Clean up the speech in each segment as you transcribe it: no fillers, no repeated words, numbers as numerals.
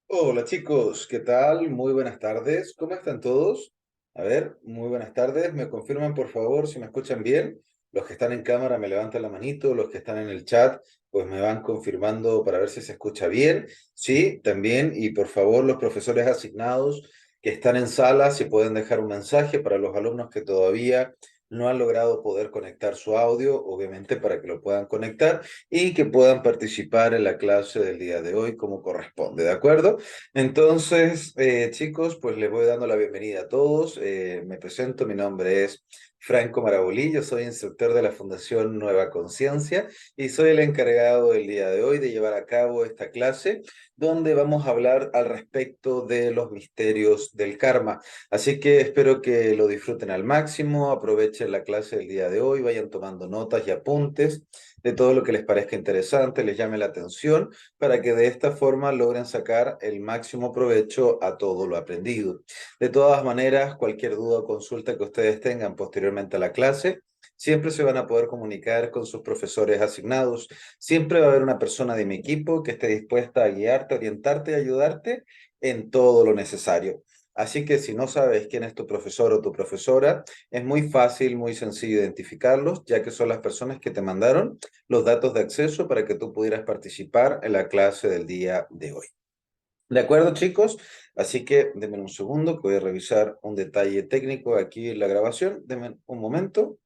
Hola chicos, ¿qué tal? Muy buenas tardes. ¿Cómo están todos? A ver, muy buenas tardes. ¿Me confirman por favor si me escuchan bien? Los que están en cámara me levantan la manito, los que están en el chat pues me van confirmando para ver si se escucha bien. Sí, también. Y por favor los profesores asignados que están en sala, si pueden dejar un mensaje para los alumnos que todavía no han logrado poder conectar su audio, obviamente para que lo puedan conectar y que puedan participar en la clase del día de hoy como corresponde, ¿de acuerdo? Entonces, chicos, pues les voy dando la bienvenida a todos. Me presento, mi nombre es Franco Marabolí, yo soy instructor de la Fundación Nueva Conciencia y soy el encargado el día de hoy de llevar a cabo esta clase donde vamos a hablar al respecto de los misterios del karma. Así que espero que lo disfruten al máximo, aprovechen la clase del día de hoy, vayan tomando notas y apuntes de todo lo que les parezca interesante, les llame la atención, para que de esta forma logren sacar el máximo provecho a todo lo aprendido. De todas maneras, cualquier duda o consulta que ustedes tengan posteriormente a la clase, siempre se van a poder comunicar con sus profesores asignados. Siempre va a haber una persona de mi equipo que esté dispuesta a guiarte, orientarte y ayudarte en todo lo necesario. Así que si no sabes quién es tu profesor o tu profesora, es muy fácil, muy sencillo identificarlos, ya que son las personas que te mandaron los datos de acceso para que tú pudieras participar en la clase del día de hoy. ¿De acuerdo, chicos? Así que denme un segundo que voy a revisar un detalle técnico aquí en la grabación. Denme un momento.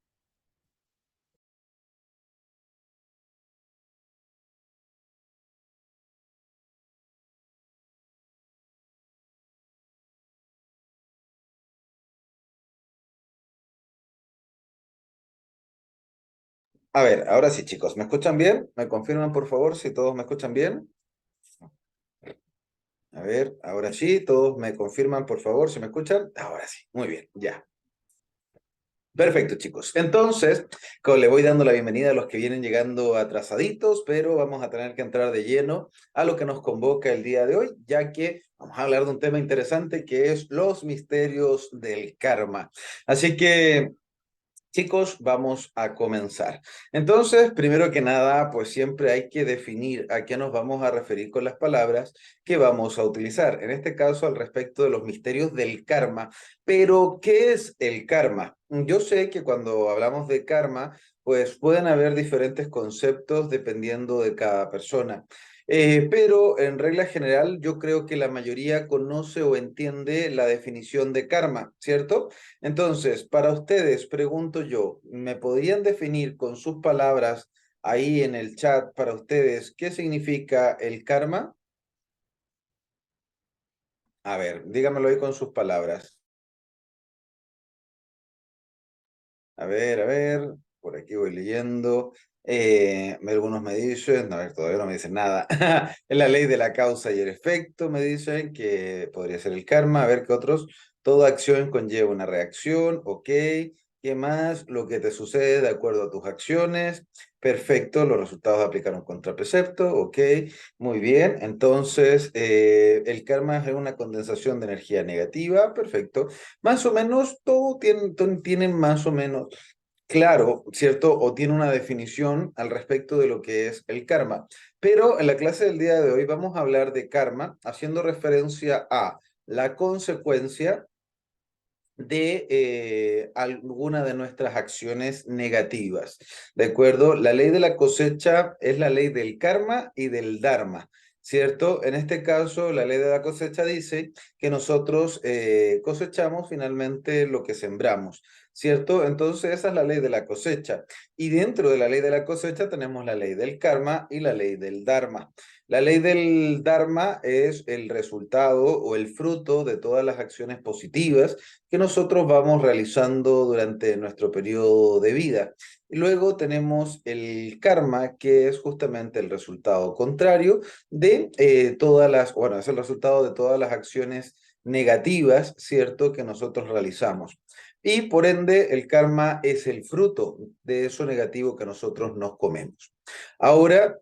A ver, ahora sí, chicos, ¿me escuchan bien? ¿Me confirman, por favor, si todos me escuchan bien? A ver, ahora sí, todos me confirman, por favor, si me escuchan. Ahora sí, muy bien, ya. Perfecto, chicos. Entonces, le voy dando la bienvenida a los que vienen llegando atrasaditos, pero vamos a tener que entrar de lleno a lo que nos convoca el día de hoy, ya que vamos a hablar de un tema interesante que es los misterios del karma. Así que chicos, vamos a comenzar. Entonces, primero que nada, pues siempre hay que definir a qué nos vamos a referir con las palabras que vamos a utilizar. En este caso, al respecto de los misterios del karma. Pero, ¿qué es el karma? Yo sé que cuando hablamos de karma, pues pueden haber diferentes conceptos dependiendo de cada persona. Pero en regla general, yo creo que la mayoría conoce o entiende la definición de karma, ¿cierto? Entonces, para ustedes, pregunto yo, ¿me podrían definir con sus palabras ahí en el chat para ustedes qué significa el karma? A ver, dígamelo ahí con sus palabras. A ver, por aquí voy leyendo. Algunos me dicen, a ver, todavía no me dicen nada. Es la ley de la causa y el efecto, me dicen que podría ser el karma. A ver qué otros. Toda acción conlleva una reacción, ok. ¿Qué más? Lo que te sucede de acuerdo a tus acciones. Perfecto, los resultados aplican un contraprecepto, ok. Muy bien, entonces el karma es una condensación de energía negativa, perfecto. Más o menos, todo tiene más o menos claro, ¿cierto? O tiene una definición al respecto de lo que es el karma. Pero en la clase del día de hoy vamos a hablar de karma haciendo referencia a la consecuencia de alguna de nuestras acciones negativas. ¿De acuerdo? La ley de la cosecha es la ley del karma y del dharma. ¿Cierto? En este caso, la ley de la cosecha dice que nosotros cosechamos finalmente lo que sembramos, ¿cierto? Entonces, esa es la ley de la cosecha. Y dentro de la ley de la cosecha tenemos la ley del karma y la ley del dharma. La ley del dharma es el resultado o el fruto de todas las acciones positivas que nosotros vamos realizando durante nuestro periodo de vida. Y luego tenemos el karma, que es justamente el resultado contrario de bueno, es el resultado de todas las acciones negativas, ¿cierto?, que nosotros realizamos. Y por ende, el karma es el fruto de eso negativo que nosotros nos comemos. Ahora,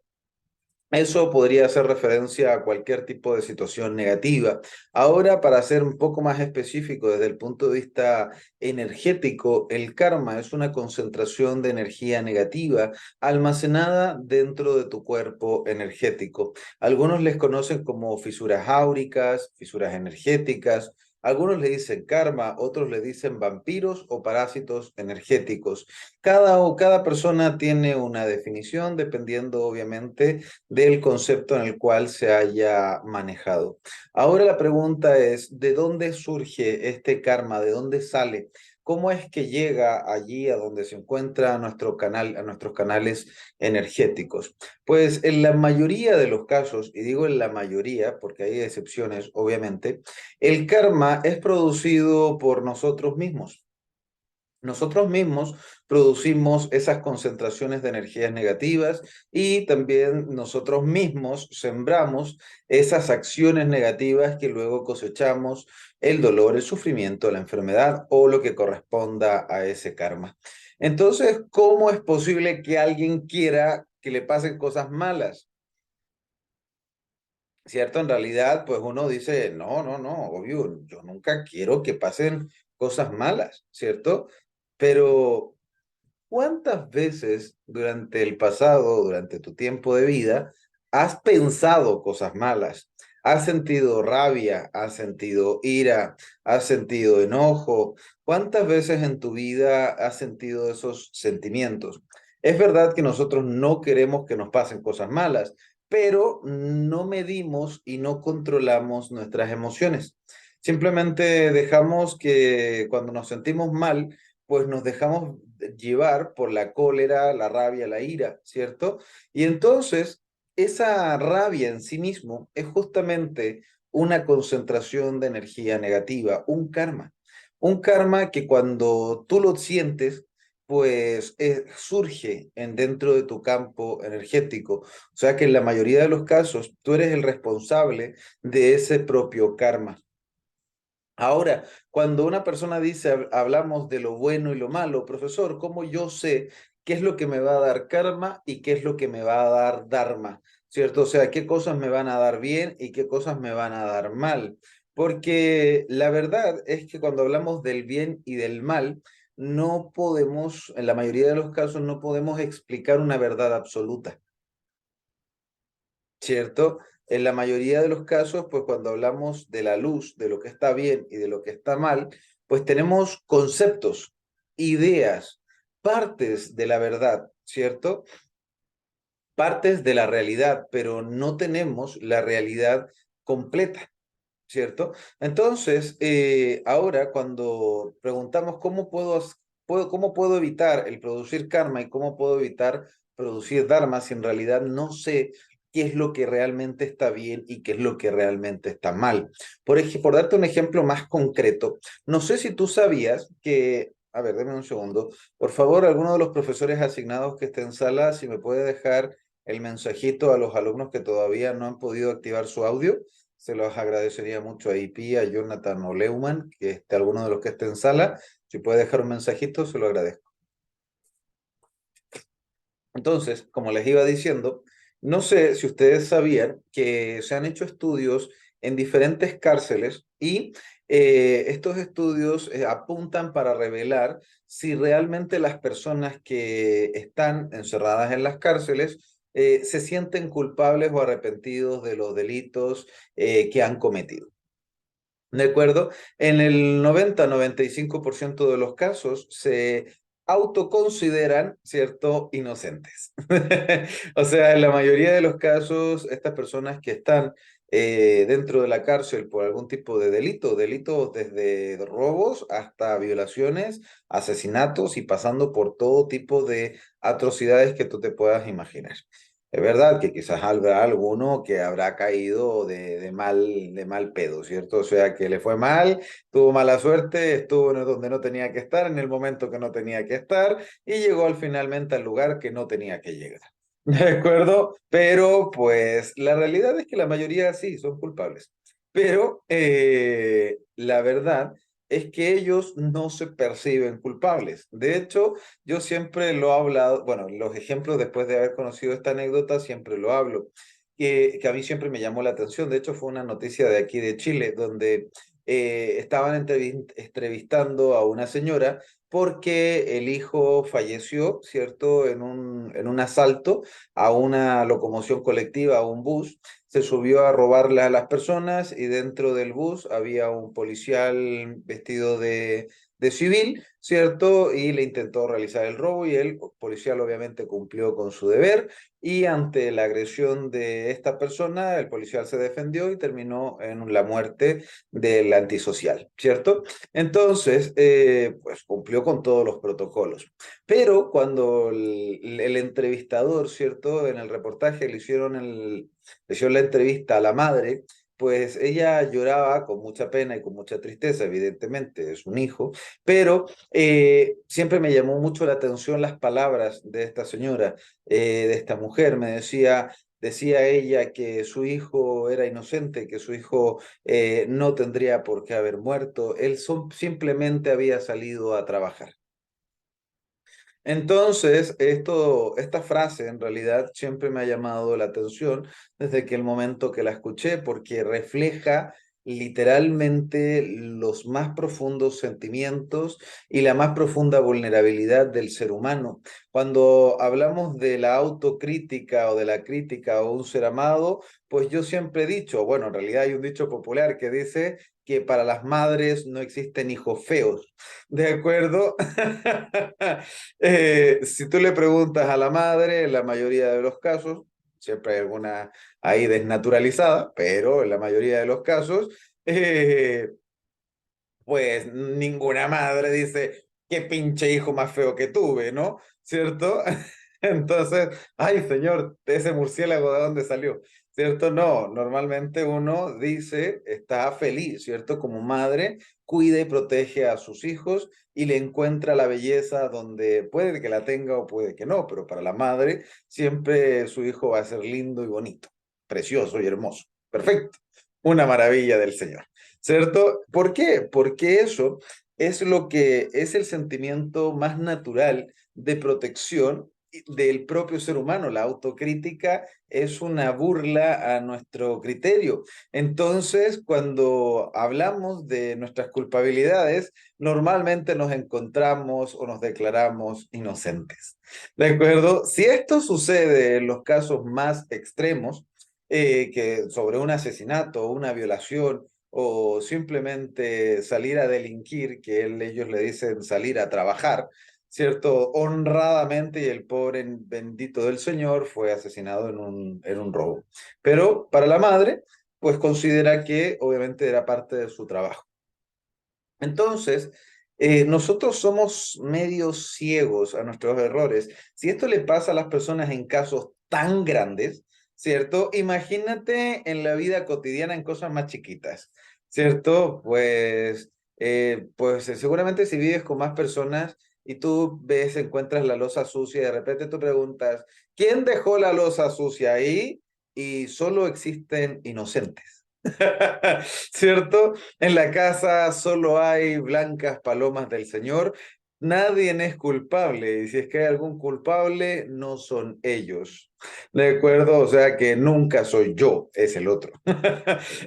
Eso podría hacer referencia a cualquier tipo de situación negativa. Ahora, para ser un poco más específico desde el punto de vista energético, el karma es una concentración de energía negativa almacenada dentro de tu cuerpo energético. Algunos les conocen como fisuras áuricas, fisuras energéticas. Algunos le dicen karma, otros le dicen vampiros o parásitos energéticos. Cada persona tiene una definición dependiendo, obviamente, del concepto en el cual se haya manejado. Ahora la pregunta es, ¿de dónde surge este karma? ¿De dónde sale? ¿Cómo es que llega allí a donde se encuentra nuestro canal, a nuestros canales energéticos? Pues en la mayoría de los casos, y digo en la mayoría porque hay excepciones, obviamente, el karma es producido por nosotros mismos. Nosotros mismos producimos esas concentraciones de energías negativas y también nosotros mismos sembramos esas acciones negativas que luego cosechamos el dolor, el sufrimiento, la enfermedad o lo que corresponda a ese karma. Entonces, ¿cómo es posible que alguien quiera que le pasen cosas malas? ¿Cierto? En realidad, pues uno dice, no, no, no, obvio, yo nunca quiero que pasen cosas malas, ¿cierto? Pero ¿cuántas veces durante el pasado, durante tu tiempo de vida, has pensado cosas malas? ¿Has sentido rabia? ¿Has sentido ira? ¿Has sentido enojo? ¿Cuántas veces en tu vida has sentido esos sentimientos? Es verdad que nosotros no queremos que nos pasen cosas malas, pero no medimos y no controlamos nuestras emociones. Simplemente dejamos que cuando nos sentimos mal, pues nos dejamos llevar por la cólera, la rabia, la ira, ¿cierto? Y entonces, esa rabia en sí mismo es justamente una concentración de energía negativa, un karma. Un karma que cuando tú lo sientes, pues surge en dentro de tu campo energético. O sea que en la mayoría de los casos, tú eres el responsable de ese propio karma. Ahora, cuando una persona dice, hablamos de lo bueno y lo malo, profesor, ¿cómo yo sé qué es lo que me va a dar karma y qué es lo que me va a dar dharma? ¿Cierto? O sea, qué cosas me van a dar bien y qué cosas me van a dar mal. Porque la verdad es que cuando hablamos del bien y del mal, no podemos, en la mayoría de los casos, no podemos explicar una verdad absoluta. ¿Cierto? En la mayoría de los casos, pues cuando hablamos de la luz, de lo que está bien y de lo que está mal, pues tenemos conceptos, ideas, partes de la verdad, ¿cierto? Partes de la realidad, pero no tenemos la realidad completa. ¿Cierto? Entonces, ahora cuando preguntamos cómo puedo evitar el producir karma y cómo puedo evitar producir dharma si en realidad no sé qué es lo que realmente está bien y qué es lo que realmente está mal. Por darte un ejemplo más concreto, no sé si tú sabías que, a ver, deme un segundo, por favor, alguno de los profesores asignados que esté en sala, si me puede dejar el mensajito a los alumnos que todavía no han podido activar su audio. Se los agradecería mucho a IP, a Jonathan o Leumann, que esté alguno de los que esté en sala. Si puede dejar un mensajito, se lo agradezco. Entonces, como les iba diciendo, no sé si ustedes sabían que se han hecho estudios en diferentes cárceles y estos estudios apuntan para revelar si realmente las personas que están encerradas en las cárceles se sienten culpables o arrepentidos de los delitos que han cometido. ¿De acuerdo? En el 90-95% de los casos se autoconsideran, ¿cierto?, inocentes. O sea, en la mayoría de los casos, estas personas que están dentro de la cárcel por algún tipo de delito, delitos desde robos hasta violaciones, asesinatos y pasando por todo tipo de atrocidades que tú te puedas imaginar. Es verdad que quizás habrá alguno que habrá caído de mal pedo, ¿cierto? O sea, que le fue mal, tuvo mala suerte, estuvo en donde no tenía que estar, en el momento que no tenía que estar, y llegó finalmente al lugar que no tenía que llegar. ¿De acuerdo? Pero pues la realidad es que la mayoría sí son culpables. Pero la verdad es que ellos no se perciben culpables. De hecho, yo siempre lo he hablado, bueno, los ejemplos después de haber conocido esta anécdota, siempre lo hablo. que a mí siempre me llamó la atención. De hecho, fue una noticia de aquí de Chile, donde estaban entrevistando a una señora porque el hijo falleció, ¿cierto?, en un asalto a una locomoción colectiva, a un bus. Se subió a robarle a las personas y dentro del bus había un policial vestido de civil, ¿cierto? Y le intentó realizar el robo y el policial obviamente cumplió con su deber y ante la agresión de esta persona, el policial se defendió y terminó en la muerte del antisocial, ¿cierto? Entonces, pues cumplió con todos los protocolos. Pero cuando el entrevistador, ¿cierto? En el reportaje le hicieron la entrevista a la madre, pues ella lloraba con mucha pena y con mucha tristeza, evidentemente, es un hijo, pero siempre me llamó mucho la atención las palabras de esta señora, de esta mujer. Decía ella que su hijo era inocente, que su hijo no tendría por qué haber muerto, simplemente había salido a trabajar. Entonces, esta frase en realidad siempre me ha llamado la atención desde que el momento que la escuché, porque refleja literalmente los más profundos sentimientos y la más profunda vulnerabilidad del ser humano. Cuando hablamos de la autocrítica o de la crítica a un ser amado, pues yo siempre he dicho, bueno, en realidad hay un dicho popular que dice que para las madres no existen hijos feos. ¿De acuerdo? Si tú le preguntas a la madre, en la mayoría de los casos, siempre hay alguna ahí desnaturalizada, pero en la mayoría de los casos, pues ninguna madre dice, qué pinche hijo más feo que tuve, ¿no? ¿Cierto? Entonces, ay, señor, ese murciélago de dónde salió, ¿cierto? No, normalmente uno dice, está feliz, ¿cierto? Como madre, cuida y protege a sus hijos y le encuentra la belleza donde puede que la tenga o puede que no, pero para la madre siempre su hijo va a ser lindo y bonito, precioso y hermoso. Perfecto. Una maravilla del Señor. ¿Cierto? ¿Por qué? Porque eso es lo que es el sentimiento más natural de protección del propio ser humano. La autocrítica es una burla a nuestro criterio. Entonces, cuando hablamos de nuestras culpabilidades, normalmente nos encontramos o nos declaramos inocentes. ¿De acuerdo? Si esto sucede en los casos más extremos, que sobre un asesinato o una violación, o simplemente salir a delinquir, que ellos le dicen salir a trabajar, ¿cierto? Honradamente y el pobre bendito del Señor fue asesinado en un robo. Pero para la madre, pues considera que obviamente era parte de su trabajo. Entonces, nosotros somos medios ciegos a nuestros errores. Si esto le pasa a las personas en casos tan grandes, ¿cierto? Imagínate en la vida cotidiana en cosas más chiquitas, ¿cierto? Pues seguramente si vives con más personas y tú ves, encuentras la loza sucia y de repente tú preguntas, ¿quién dejó la loza sucia ahí? Y solo existen inocentes. ¿Cierto? En la casa solo hay blancas palomas del Señor. Nadie es culpable. Y si es que hay algún culpable, no son ellos. ¿De acuerdo? O sea que nunca soy yo, es el otro.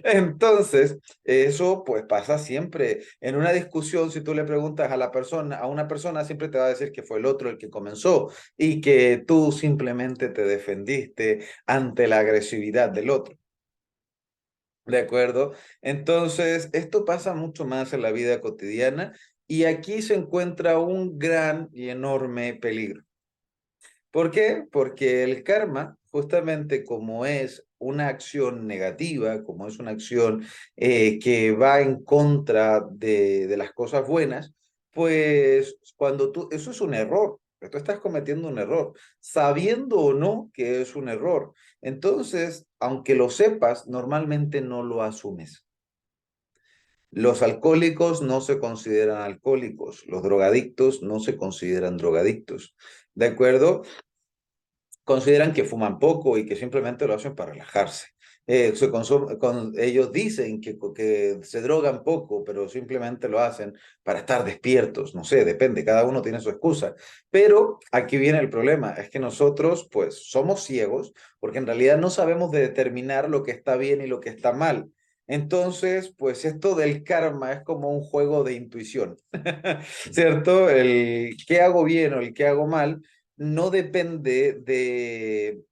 Entonces, eso pues pasa siempre. En una discusión, si tú le preguntas a la persona, a una persona, siempre te va a decir que fue el otro el que comenzó y que tú simplemente te defendiste ante la agresividad del otro. ¿De acuerdo? Entonces, esto pasa mucho más en la vida cotidiana y aquí se encuentra un gran y enorme peligro. ¿Por qué? Porque el karma, justamente como es una acción negativa, como es una acción que va en contra de las cosas buenas, pues eso es un error, tú estás cometiendo un error, sabiendo o no que es un error. Entonces, aunque lo sepas, normalmente no lo asumes. Los alcohólicos no se consideran alcohólicos, los drogadictos no se consideran drogadictos. ¿De acuerdo? Consideran que fuman poco y que simplemente lo hacen para relajarse. ellos dicen que se drogan poco, pero simplemente lo hacen para estar despiertos, no sé, depende, cada uno tiene su excusa. Pero aquí viene el problema, es que nosotros pues somos ciegos porque en realidad no sabemos de determinar lo que está bien y lo que está mal. Entonces, pues esto del karma es como un juego de intuición, ¿cierto? El qué hago bien o el qué hago mal no depende de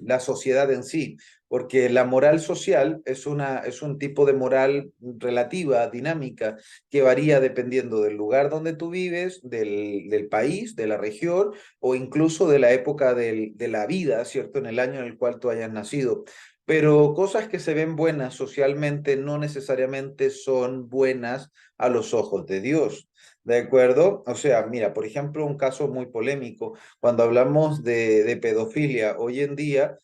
la sociedad en sí, porque la moral social es un tipo de moral relativa, dinámica, que varía dependiendo del lugar donde tú vives, del país, de la región o incluso de la época de la vida, ¿cierto? En el año en el cual tú hayas nacido. Pero cosas que se ven buenas socialmente no necesariamente son buenas a los ojos de Dios. ¿De acuerdo? O sea, mira, por ejemplo, un caso muy polémico, cuando hablamos de pedofilia hoy en día,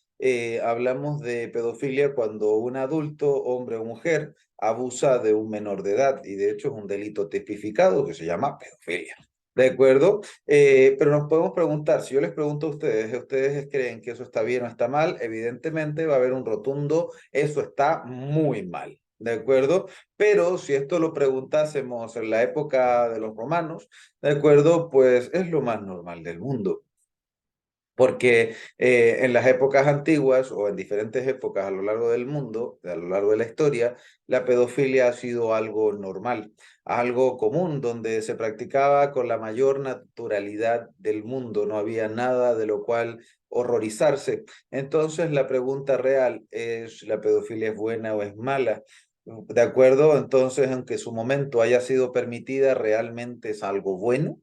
hablamos de pedofilia cuando un adulto, hombre o mujer, abusa de un menor de edad y de hecho es un delito tipificado que se llama pedofilia. ¿De acuerdo? Pero nos podemos preguntar, si yo les pregunto a ustedes, ¿ustedes creen que eso está bien o está mal? Evidentemente va a haber un rotundo, eso está muy mal. ¿De acuerdo? Pero si esto lo preguntásemos en la época de los romanos, ¿de acuerdo? Pues es lo más normal del mundo. Porque en las épocas antiguas o en diferentes épocas a lo largo del mundo, a lo largo de la historia, la pedofilia ha sido algo normal, algo común, donde se practicaba con la mayor naturalidad del mundo, no había nada de lo cual horrorizarse. Entonces la pregunta real es, ¿la pedofilia es buena o es mala? ¿De acuerdo? Entonces, aunque su momento haya sido permitida, ¿realmente es algo bueno?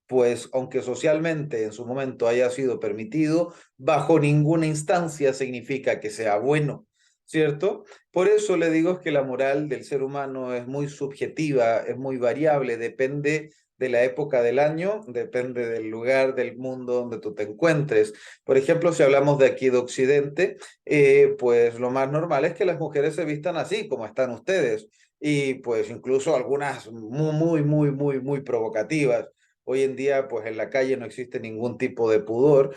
Pues aunque socialmente en su momento haya sido permitido, bajo ninguna instancia significa que sea bueno, ¿cierto? Por eso le digo que la moral del ser humano es muy subjetiva, es muy variable, depende de la época del año, depende del lugar del mundo donde tú te encuentres. Por ejemplo, si hablamos de aquí de Occidente, pues lo más normal es que las mujeres se vistan así, como están ustedes, y pues incluso algunas muy provocativas. Hoy en día, pues en la calle no existe ningún tipo de pudor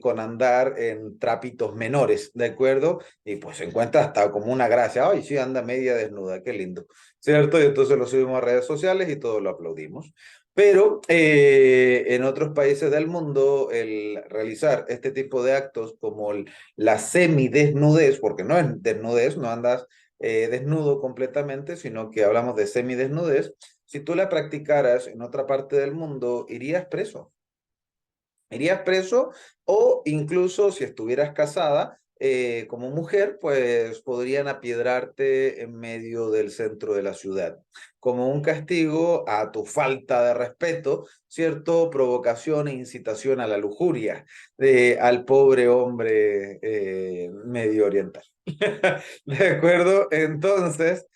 con andar en trapitos menores, ¿de acuerdo? Y pues se encuentra hasta como una gracia. Ay, sí, anda media desnuda, qué lindo, ¿cierto? Y entonces lo subimos a redes sociales y todos lo aplaudimos. Pero en otros países del mundo, el realizar este tipo de actos como la semidesnudez, porque no es desnudez, no andas desnudo completamente, sino que hablamos de semidesnudez, si tú la practicaras en otra parte del mundo, irías preso. Irías preso o incluso si estuvieras casada como mujer, pues podrían apiedrarte en medio del centro de la ciudad, como un castigo a tu falta de respeto, ¿cierto? Provocación e incitación a la lujuria al pobre hombre medio oriental. ¿De acuerdo? Entonces,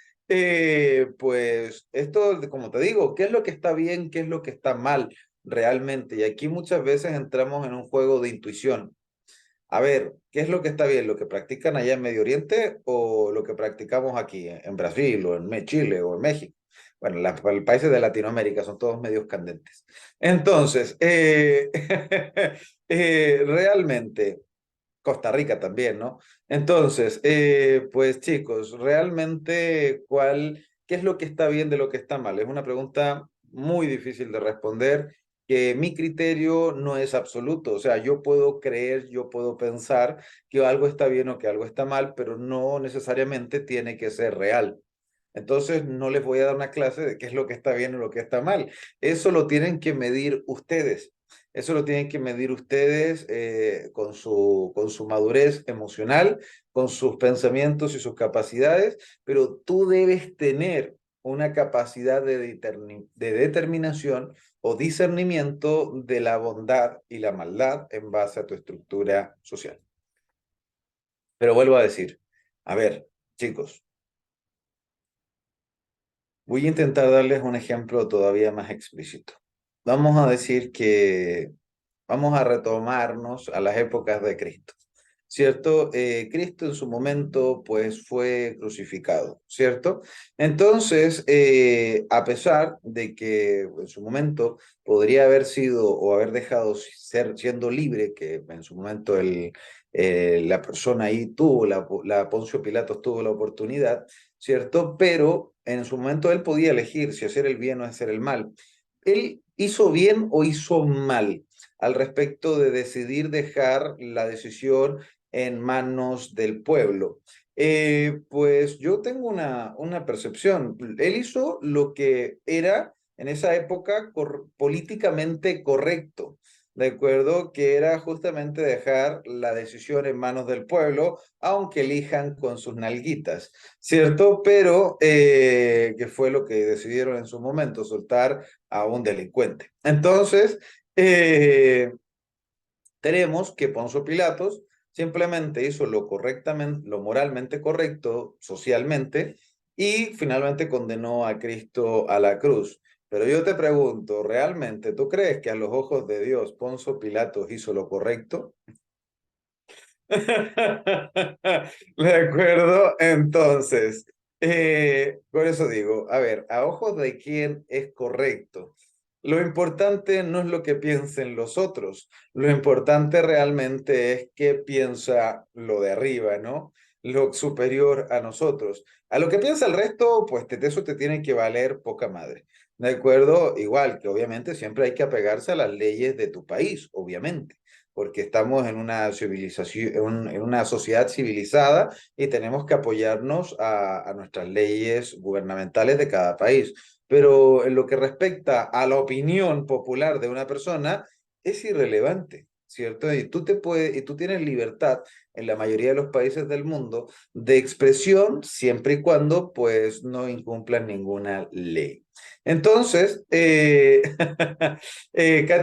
pues esto, como te digo, ¿qué es lo que está bien? ¿Qué es lo que está mal realmente? Y aquí muchas veces entramos en un juego de intuición. A ver, ¿qué es lo que está bien? ¿Lo que practican allá en Medio Oriente o lo que practicamos aquí en Brasil o en Chile o en México? Bueno, los países de Latinoamérica son todos medios candentes. Entonces, realmente... Costa Rica también, ¿no? Entonces, pues chicos, realmente, qué es lo que está bien de lo que está mal? Es una pregunta muy difícil de responder, que mi criterio no es absoluto. O sea, yo puedo creer, yo puedo pensar que algo está bien o que algo está mal, pero no necesariamente tiene que ser real. Entonces, no les voy a dar una clase de qué es lo que está bien o lo que está mal. Eso lo tienen que medir ustedes. Eso lo tienen que medir ustedes con su madurez emocional, con sus pensamientos y sus capacidades, pero tú debes tener una capacidad de determinación o discernimiento de la bondad y la maldad en base a tu estructura social. Pero vuelvo a decir, a ver, chicos, voy a intentar darles un ejemplo todavía más explícito. Vamos a decir que vamos a retomarnos a las épocas de Cristo. ¿cierto? Cristo en su momento, pues, fue crucificado, ¿cierto? Entonces, a pesar de que en su momento podría haber sido o haber dejado siendo libre, que en su momento la persona ahí tuvo, la Poncio Pilatos tuvo la oportunidad, ¿cierto? Pero en su momento él podía elegir si hacer el bien o hacer el mal. ¿Él hizo bien o hizo mal al respecto de decidir dejar la decisión en manos del pueblo? Pues yo tengo una percepción. Él hizo lo que era en esa época políticamente correcto. ¿De acuerdo? Que era justamente dejar la decisión en manos del pueblo, aunque elijan con sus nalguitas, ¿cierto? Pero que fue lo que decidieron en su momento, soltar a un delincuente. Entonces, eh, tenemos que Poncio Pilatos simplemente hizo lo correctamente, lo moralmente correcto, socialmente, y finalmente condenó a Cristo a la cruz. Pero yo te pregunto, ¿realmente tú crees que a los ojos de Dios Poncio Pilatos hizo lo correcto? ¿De acuerdo? Entonces, por eso digo, a ver, a ojos de quién es correcto. Lo importante no es lo que piensen los otros, lo importante realmente es qué piensa lo de arriba, ¿no? Lo superior a nosotros. A lo que piensa el resto, pues de eso te tiene que valer poca madre. ¿De acuerdo? Igual que obviamente siempre hay que apegarse a las leyes de tu país, obviamente porque estamos en una civilización, en una sociedad civilizada y tenemos que apoyarnos a nuestras leyes gubernamentales de cada país. Pero en lo que respecta a la opinión popular de una persona, es irrelevante, ¿cierto? Y tú tienes libertad en la mayoría de los países del mundo de expresión siempre y cuando pues no incumplan ninguna ley. Entonces, Kate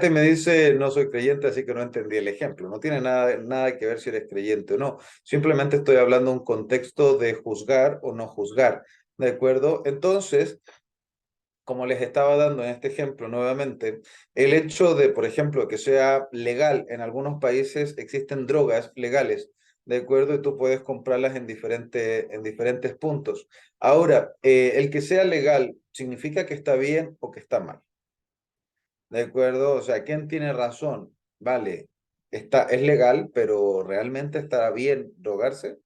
me dice, no soy creyente, así que no entendí el ejemplo. No tiene nada que ver si eres creyente o no. Simplemente estoy hablando de un contexto de juzgar o no juzgar. ¿De acuerdo? Entonces, como les estaba dando en este ejemplo nuevamente, el hecho de, por ejemplo, que sea legal, en algunos países existen drogas legales, ¿de acuerdo? Y tú puedes comprarlas en diferentes puntos. Ahora, el que sea legal, ¿significa que está bien o que está mal? ¿De acuerdo? O sea, ¿quién tiene razón? Vale, es legal, pero ¿realmente estará bien drogarse?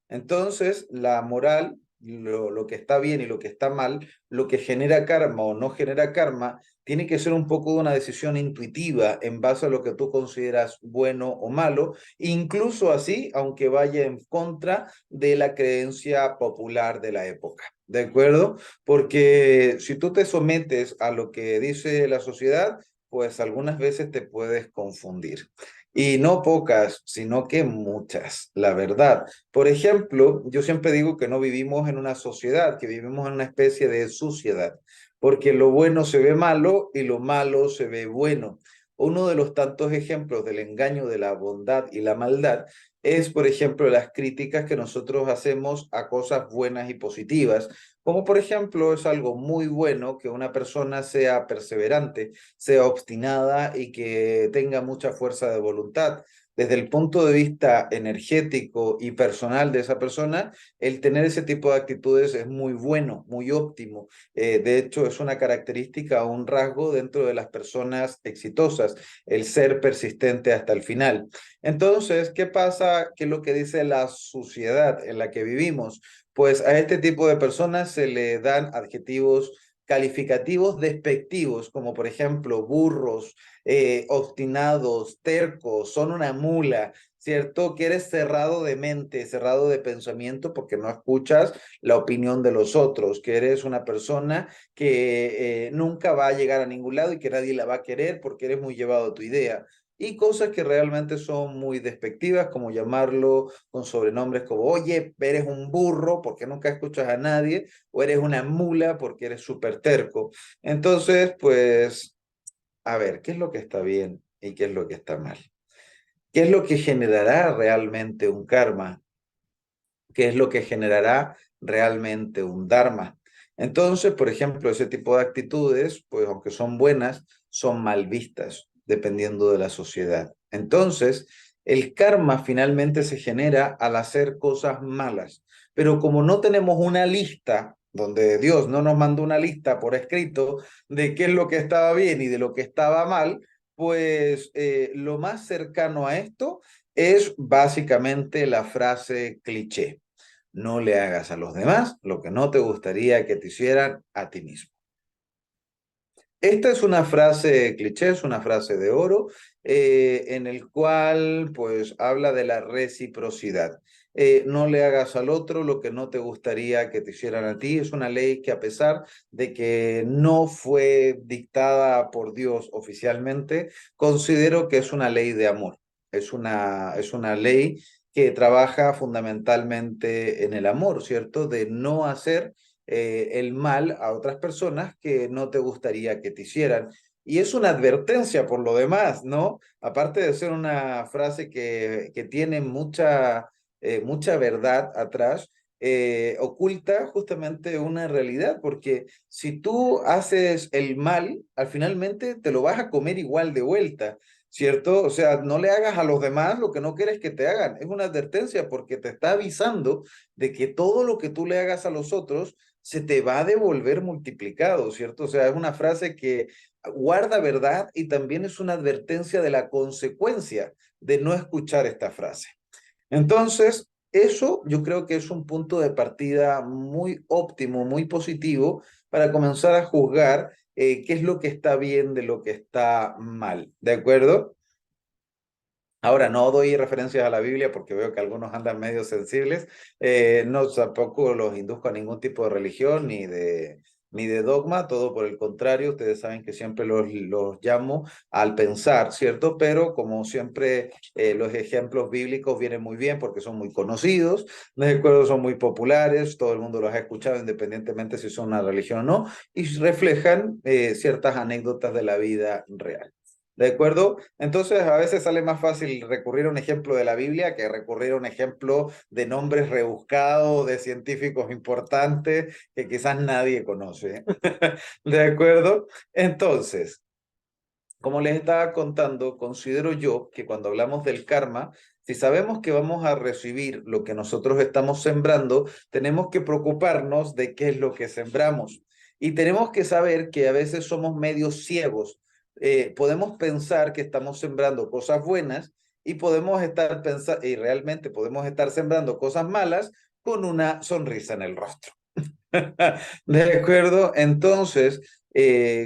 Entonces, la moral, lo que está bien y lo que está mal, lo que genera karma o no genera karma, tiene que ser un poco de una decisión intuitiva en base a lo que tú consideras bueno o malo, incluso así, aunque vaya en contra de la creencia popular de la época. ¿De acuerdo? Porque si tú te sometes a lo que dice la sociedad, pues algunas veces te puedes confundir. Y no pocas, sino que muchas, la verdad. Por ejemplo, yo siempre digo que no vivimos en una sociedad, que vivimos en una especie de suciedad, porque lo bueno se ve malo y lo malo se ve bueno. Uno de los tantos ejemplos del engaño de la bondad y la maldad es, por ejemplo, las críticas que nosotros hacemos a cosas buenas y positivas, como por ejemplo es algo muy bueno que una persona sea perseverante, sea obstinada y que tenga mucha fuerza de voluntad. Desde el punto de vista energético y personal de esa persona, el tener ese tipo de actitudes es muy bueno, muy óptimo. De hecho, es una característica o un rasgo dentro de las personas exitosas, el ser persistente hasta el final. Entonces, ¿qué pasa? ¿Qué es lo que dice la sociedad en la que vivimos? Pues a este tipo de personas se le dan adjetivos calificativos despectivos, como por ejemplo burros, obstinados, tercos, son una mula, ¿cierto? Que eres cerrado de mente, cerrado de pensamiento porque no escuchas la opinión de los otros, que eres una persona que nunca va a llegar a ningún lado y que nadie la va a querer porque eres muy llevado a tu idea y cosas que realmente son muy despectivas, como llamarlo con sobrenombres como, oye, eres un burro porque nunca escuchas a nadie, o eres una mula porque eres súper terco. Entonces, pues, a ver, ¿qué es lo que está bien y qué es lo que está mal? ¿Qué es lo que generará realmente un karma? ¿Qué es lo que generará realmente un dharma? Entonces, por ejemplo, ese tipo de actitudes, pues aunque son buenas, son mal vistas dependiendo de la sociedad. Entonces, El karma finalmente se genera al hacer cosas malas, pero como no tenemos una lista, donde Dios no nos mandó una lista por escrito de qué es lo que estaba bien y de lo que estaba mal, pues lo más cercano a esto es básicamente la frase cliché: no le hagas a los demás lo que no te gustaría que te hicieran a ti mismo. Esta es una frase cliché, es una frase de oro, en el cual pues habla de la reciprocidad. No le hagas al otro lo que no te gustaría que te hicieran a ti. Es una ley que, a pesar de que no fue dictada por Dios oficialmente, considero que es una ley de amor. Es una ley que trabaja fundamentalmente en el amor, ¿cierto? De no hacer el mal a otras personas que no te gustaría que te hicieran. Y es una advertencia por lo demás, ¿no? Aparte de ser una frase que tiene mucha verdad atrás, oculta justamente una realidad, porque si tú haces el mal, al finalmente te lo vas a comer igual de vuelta. ¿Cierto? O sea, no le hagas a los demás lo que no quieres que te hagan. Es una advertencia porque te está avisando de que todo lo que tú le hagas a los otros se te va a devolver multiplicado, ¿cierto? O sea, es una frase que guarda verdad y también es una advertencia de la consecuencia de no escuchar esta frase. Entonces, eso yo creo que es un punto de partida muy óptimo, muy positivo para comenzar a juzgar qué es lo que está bien de lo que está mal, ¿de acuerdo? Ahora, no doy referencias a la Biblia porque veo que algunos andan medio sensibles. No, tampoco los induzco a ningún tipo de religión ni de dogma, todo por el contrario. Ustedes saben que siempre los llamo al pensar, ¿cierto? Pero como siempre, los ejemplos bíblicos vienen muy bien porque son muy conocidos, de acuerdo, son muy populares, todo el mundo los ha escuchado independientemente si son una religión o no, y reflejan ciertas anécdotas de la vida real. ¿De acuerdo? Entonces, a veces sale más fácil recurrir a un ejemplo de la Biblia que recurrir a un ejemplo de nombres rebuscados, de científicos importantes que quizás nadie conoce. ¿De acuerdo? Entonces, como les estaba contando, considero yo que cuando hablamos del karma, si sabemos que vamos a recibir lo que nosotros estamos sembrando, tenemos que preocuparnos de qué es lo que sembramos. Y tenemos que saber que a veces somos medios ciegos. Podemos pensar que estamos sembrando cosas buenas y podemos estar pensando, y realmente podemos estar sembrando cosas malas con una sonrisa en el rostro. ¿De acuerdo? Entonces,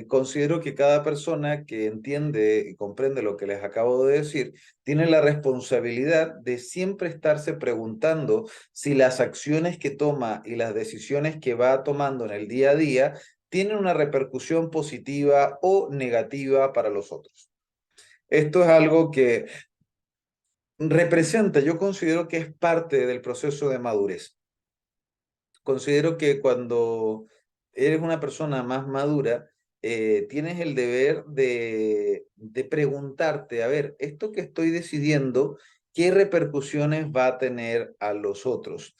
considero que cada persona que entiende y comprende lo que les acabo de decir, tiene la responsabilidad de siempre estarse preguntando si las acciones que toma y las decisiones que va tomando en el día a día tienen una repercusión positiva o negativa para los otros. Esto es algo que representa, yo considero que es parte del proceso de madurez. Considero que cuando eres una persona más madura, tienes el deber de preguntarte, a ver, esto que estoy decidiendo, ¿qué repercusiones va a tener a los otros?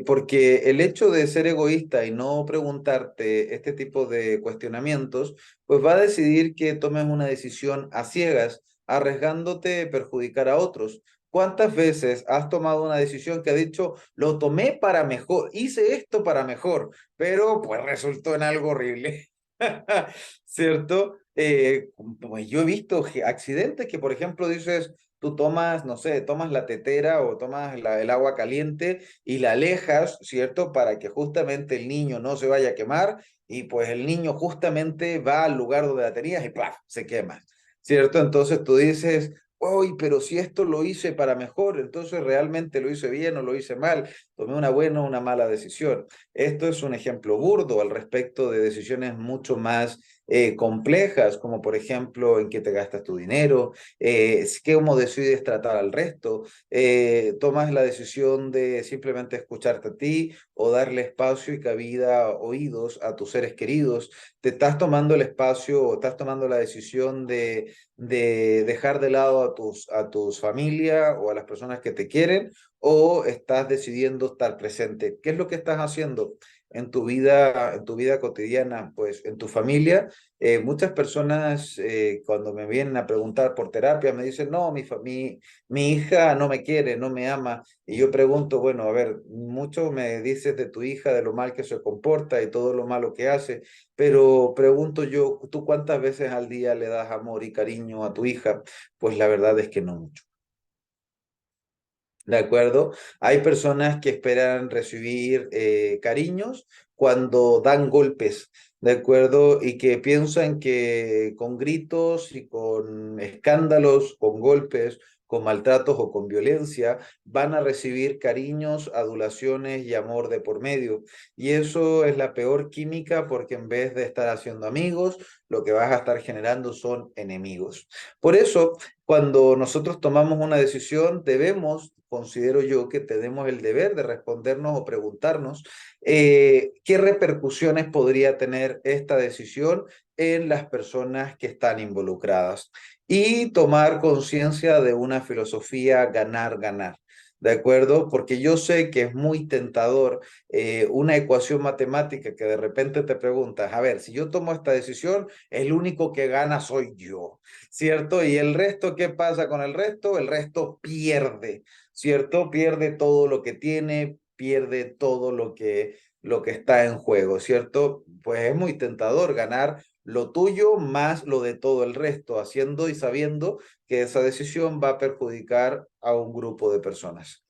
Porque el hecho de ser egoísta y no preguntarte este tipo de cuestionamientos, pues va a decidir que tomes una decisión a ciegas, arriesgándote a perjudicar a otros. ¿Cuántas veces has tomado una decisión que has dicho, lo tomé para mejor, hice esto para mejor, pero pues resultó en algo horrible? ¿Cierto? Pues yo he visto accidentes que, por ejemplo, dices, tú tomas, no sé, tomas la tetera o tomas el agua caliente y la alejas, ¿cierto? Para que justamente el niño no se vaya a quemar y pues el niño justamente va al lugar donde la tenías y ¡plaf! Se quema, ¿cierto? Entonces tú dices, uy, pero si esto lo hice para mejor, entonces realmente lo hice bien o lo hice mal, tomé una buena o una mala decisión. Esto es un ejemplo burdo al respecto de decisiones mucho más complejas, como por ejemplo en qué te gastas tu dinero, cómo decides tratar al resto, tomas la decisión de simplemente escucharte a ti o darle espacio y cabida, oídos a tus seres queridos, te estás tomando el espacio o estás tomando la decisión de dejar de lado a tus familia o a las personas que te quieren, o estás decidiendo estar presente. ¿Qué es lo que estás haciendo? en tu vida cotidiana, pues en tu familia. Muchas personas cuando me vienen a preguntar por terapia me dicen, no, mi hija no me quiere, no me ama. Y yo pregunto, bueno, a ver, mucho me dices de tu hija, de lo mal que se comporta y todo lo malo que hace, pero pregunto yo, ¿tú cuántas veces al día le das amor y cariño a tu hija? Pues la verdad es que no mucho. ¿De acuerdo? Hay personas que esperan recibir cariños cuando dan golpes, ¿de acuerdo? Y que piensan que con gritos y con escándalos, con golpes, con maltratos o con violencia, van a recibir cariños, adulaciones y amor de por medio. Y eso es la peor química porque en vez de estar haciendo amigos, lo que vas a estar generando son enemigos. Por eso cuando nosotros tomamos una decisión, debemos, considero yo, que tenemos el deber de respondernos o preguntarnos qué repercusiones podría tener esta decisión en las personas que están involucradas y tomar conciencia de una filosofía ganar-ganar. ¿De acuerdo? Porque yo sé que es muy tentador una ecuación matemática que de repente te preguntas, a ver, si yo tomo esta decisión, el único que gana soy yo. ¿Cierto? Y el resto, ¿qué pasa con el resto? El resto pierde, ¿cierto? Pierde todo lo que tiene, pierde todo lo que está en juego, ¿cierto? Pues es muy tentador ganar lo tuyo más lo de todo el resto, haciendo y sabiendo que esa decisión va a perjudicar a un grupo de personas.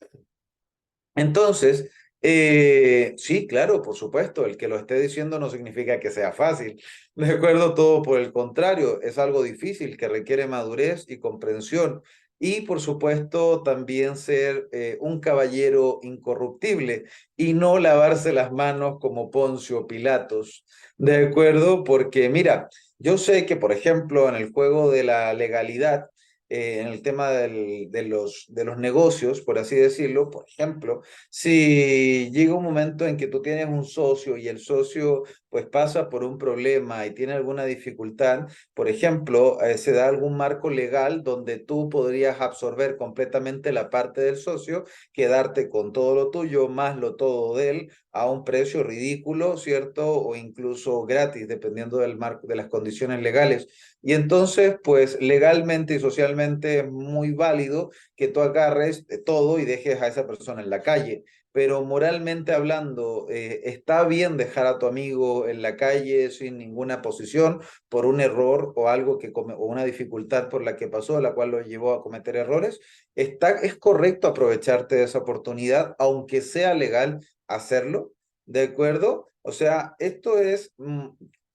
Entonces, sí, claro, por supuesto, el que lo esté diciendo no significa que sea fácil. De acuerdo, todo por el contrario, es algo difícil que requiere madurez y comprensión. Y por supuesto, también ser un caballero incorruptible y no lavarse las manos como Poncio Pilatos. De acuerdo, porque mira, yo sé que, por ejemplo, en el juego de la legalidad, en el tema de los negocios, por así decirlo, por ejemplo, si llega un momento en que tú tienes un socio y el socio pues pasa por un problema y tiene alguna dificultad, por ejemplo, se da algún marco legal donde tú podrías absorber completamente la parte del socio, quedarte con todo lo tuyo más lo todo de él a un precio ridículo, ¿cierto? O incluso gratis, dependiendo del marco, de las condiciones legales. Y entonces, pues legalmente y socialmente es muy válido que tú agarres todo y dejes a esa persona en la calle. Pero moralmente hablando, está bien dejar a tu amigo en la calle sin ninguna posición por un error o algo o una dificultad por la que pasó, la cual lo llevó a cometer errores. Es correcto aprovecharte de esa oportunidad, aunque sea legal hacerlo, ¿de acuerdo? O sea, esto es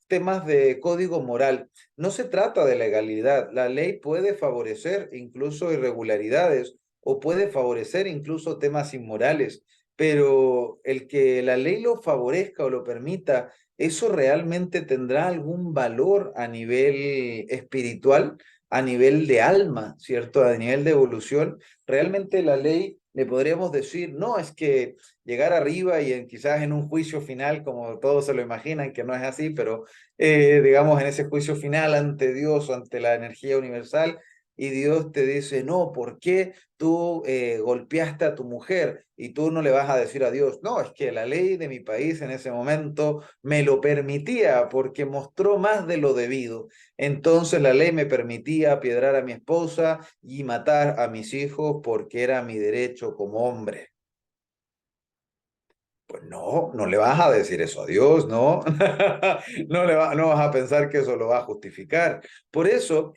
temas de código moral. No se trata de legalidad. La ley puede favorecer incluso irregularidades o puede favorecer incluso temas inmorales, pero el que la ley lo favorezca o lo permita, ¿eso realmente tendrá algún valor a nivel espiritual, a nivel de alma, ¿cierto? A nivel de evolución. Realmente la ley le podríamos decir, no, es que llegar arriba y quizás en un juicio final, como todos se lo imaginan, que no es así, pero digamos, en ese juicio final ante Dios, ante la energía universal, y Dios te dice, no, ¿por qué tú golpeaste a tu mujer? Y tú no le vas a decir a Dios, no, es que la ley de mi país en ese momento me lo permitía porque mostró más de lo debido. Entonces la ley me permitía apiedrar a mi esposa y matar a mis hijos porque era mi derecho como hombre. Pues no, no le vas a decir eso a Dios, ¿no? No vas a pensar que eso lo va a justificar. Por eso,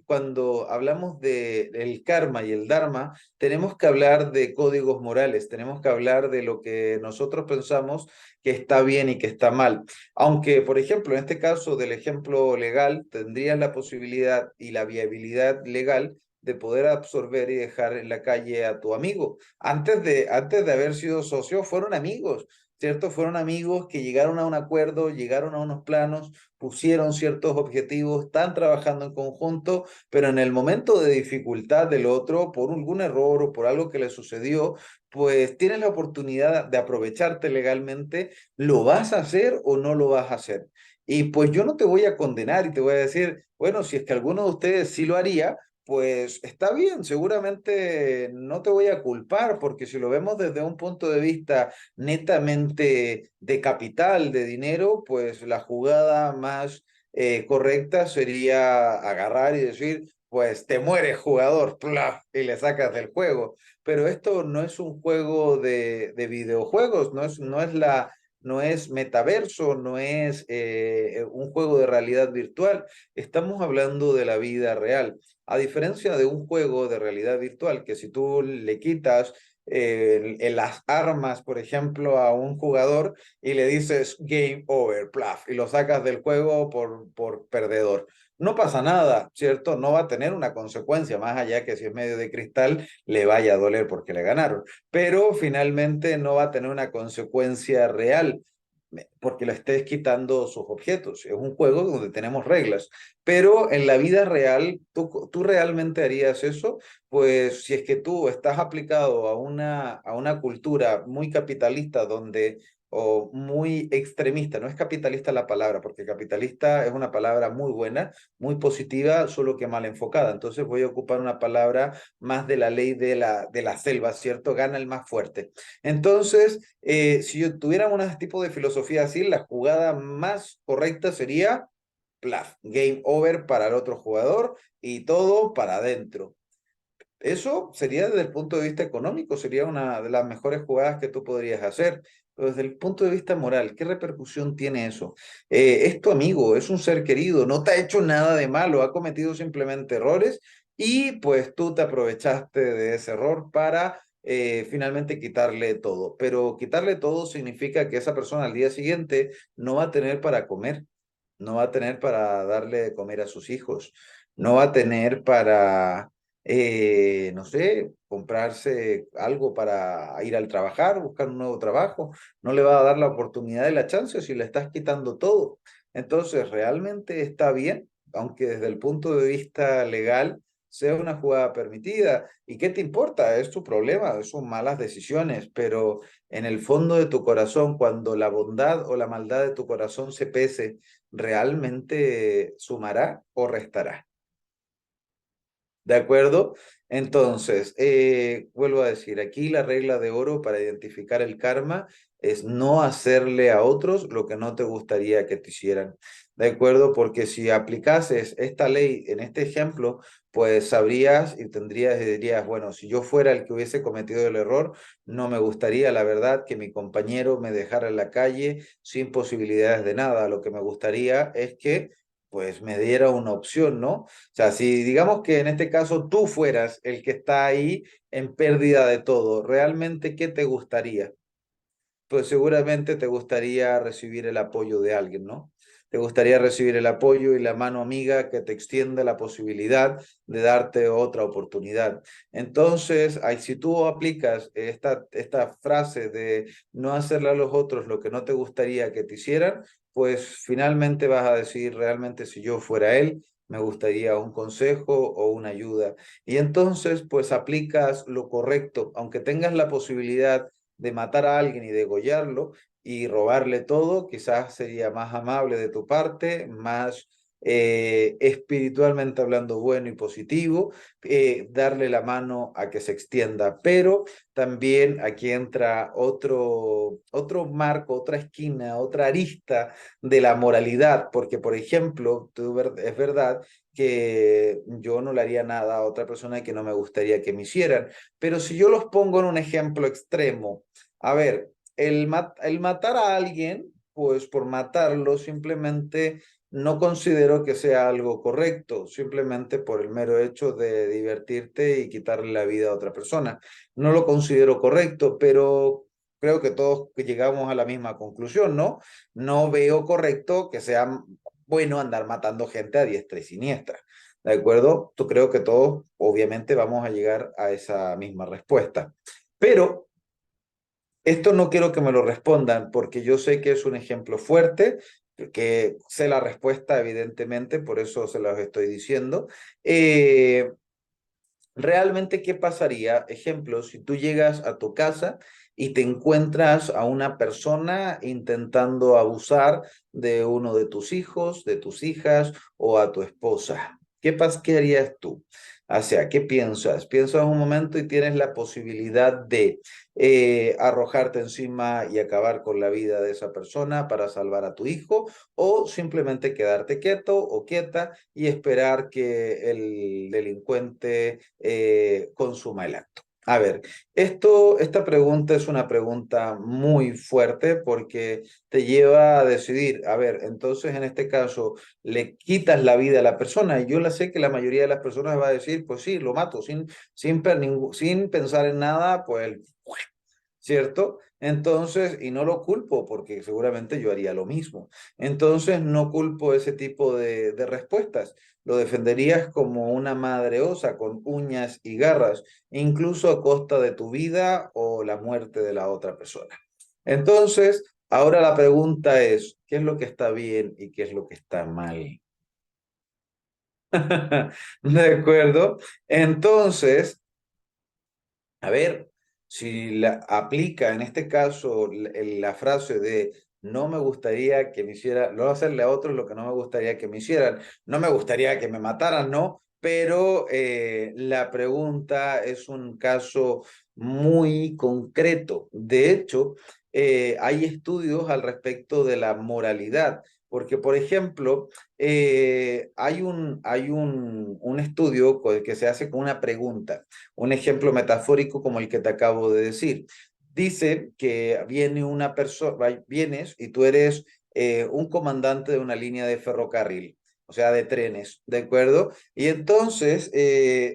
cuando hablamos del karma y el dharma, tenemos que hablar de códigos morales, tenemos que hablar de lo que nosotros pensamos que está bien y que está mal. Aunque, por ejemplo, en este caso del ejemplo legal, tendrías la posibilidad y la viabilidad legal de poder absorber y dejar en la calle a tu amigo antes de haber sido socios, fueron amigos, ¿cierto? Fueron amigos que llegaron a un acuerdo, llegaron a unos planos, pusieron ciertos objetivos, están trabajando en conjunto, pero en el momento de dificultad del otro, por algún error o por algo que le sucedió, pues tienes la oportunidad de aprovecharte legalmente, ¿lo vas a hacer o no lo vas a hacer? Y pues yo no te voy a condenar y te voy a decir, bueno, si es que alguno de ustedes sí lo haría, pues está bien, seguramente no te voy a culpar, porque si lo vemos desde un punto de vista netamente de capital, de dinero, pues la jugada más correcta sería agarrar y decir, pues te mueres jugador, ¡plaf! Y le sacas del juego. Pero esto no es un juego de videojuegos, no es metaverso, no es un juego de realidad virtual. Estamos hablando de la vida real. A diferencia de un juego de realidad virtual, que si tú le quitas en las armas, por ejemplo, a un jugador y le dices game over, plaf, y lo sacas del juego por perdedor. No pasa nada, ¿cierto? No va a tener una consecuencia, más allá que si es medio de cristal le vaya a doler porque le ganaron, pero finalmente no va a tener una consecuencia real porque le estés quitando sus objetos. Es un juego donde tenemos reglas, pero en la vida real, ¿tú realmente harías eso? Pues si es que tú estás aplicado a una cultura muy capitalista donde o muy extremista, no es capitalista la palabra, porque capitalista es una palabra muy buena, muy positiva, solo que mal enfocada. Entonces voy a ocupar una palabra más de la ley de la selva, ¿cierto? Gana el más fuerte. Entonces, si yo tuviera un tipo de filosofía así, la jugada más correcta sería plaf, game over para el otro jugador y todo para adentro. Eso sería desde el punto de vista económico, sería una de las mejores jugadas que tú podrías hacer. Pero desde el punto de vista moral, ¿qué repercusión tiene eso? Es tu amigo, es un ser querido, no te ha hecho nada de malo, ha cometido simplemente errores y pues tú te aprovechaste de ese error para finalmente quitarle todo. Pero quitarle todo significa que esa persona al día siguiente no va a tener para comer, no va a tener para darle de comer a sus hijos, no va a tener para no sé, comprarse algo para ir al trabajar, buscar un nuevo trabajo, no le va a dar la oportunidad y la chance si le estás quitando todo. Entonces, realmente está bien, aunque desde el punto de vista legal sea una jugada permitida. ¿Y qué te importa? Es tu problema, son malas decisiones, pero en el fondo de tu corazón, cuando la bondad o la maldad de tu corazón se pese, ¿realmente sumará o restará? ¿De acuerdo? Entonces, vuelvo a decir, aquí la regla de oro para identificar el karma es no hacerle a otros lo que no te gustaría que te hicieran. ¿De acuerdo? Porque si aplicases esta ley en este ejemplo, pues sabrías y tendrías y dirías, bueno, si yo fuera el que hubiese cometido el error, no me gustaría, la verdad, que mi compañero me dejara en la calle sin posibilidades de nada. Lo que me gustaría es que pues me diera una opción, ¿no? O sea, si digamos que en este caso tú fueras el que está ahí en pérdida de todo, ¿realmente qué te gustaría? Pues seguramente te gustaría recibir el apoyo de alguien, ¿no? Te gustaría recibir el apoyo y la mano amiga que te extienda la posibilidad de darte otra oportunidad. Entonces, si tú aplicas esta frase de no hacerle a los otros lo que no te gustaría que te hicieran, pues finalmente vas a decir, realmente si yo fuera él, me gustaría un consejo o una ayuda. Y entonces, pues aplicas lo correcto, aunque tengas la posibilidad de matar a alguien y degollarlo y robarle todo, quizás sería más amable de tu parte, más espiritualmente hablando bueno y positivo, darle la mano a que se extienda. Pero también aquí entra otro marco, otra esquina, otra arista de la moralidad, porque por ejemplo, es verdad que yo no le haría nada a otra persona que no me gustaría que me hicieran, pero si yo los pongo en un ejemplo extremo, a ver, el matar a alguien, pues por matarlo simplemente no considero que sea algo correcto, simplemente por el mero hecho de divertirte y quitarle la vida a otra persona. No lo considero correcto, pero creo que todos llegamos a la misma conclusión, ¿no? No veo correcto que sea bueno andar matando gente a diestra y siniestra. ¿De acuerdo? Yo creo que todos, obviamente, vamos a llegar a esa misma respuesta. Pero esto no quiero que me lo respondan porque yo sé que es un ejemplo fuerte, que sé la respuesta evidentemente, por eso se los estoy diciendo. Realmente, ¿qué pasaría? Ejemplo, si tú llegas a tu casa y te encuentras a una persona intentando abusar de uno de tus hijos, de tus hijas o a tu esposa. ¿Qué harías tú? O sea, ¿qué piensas? Piensas un momento y tienes la posibilidad de arrojarte encima y acabar con la vida de esa persona para salvar a tu hijo, o simplemente quedarte quieto o quieta y esperar que el delincuente consuma el acto. A ver, esta pregunta es una pregunta muy fuerte porque te lleva a decidir, a ver, entonces en este caso le quitas la vida a la persona, y yo la sé que la mayoría de las personas va a decir, pues sí, lo mato, sin pensar en nada, pues ¿cierto? Entonces, y no lo culpo porque seguramente yo haría lo mismo. Entonces, no culpo ese tipo de respuestas. Lo defenderías como una madre osa, con uñas y garras, incluso a costa de tu vida o la muerte de la otra persona. Entonces, ahora la pregunta es, ¿qué es lo que está bien y qué es lo que está mal? ¿De acuerdo? Entonces, a ver, si la aplica en este caso la frase de no me gustaría que me hiciera, no hacerle a otros lo que no me gustaría que me hicieran, no me gustaría que me mataran, ¿no? Pero la pregunta es un caso muy concreto. De hecho, hay estudios al respecto de la moralidad, porque, por ejemplo, hay un estudio que se hace con una pregunta. Un ejemplo metafórico como el que te acabo de decir. Dice que viene una persona, vienes y tú eres un comandante de una línea de ferrocarril, o sea, de trenes, ¿de acuerdo? Y entonces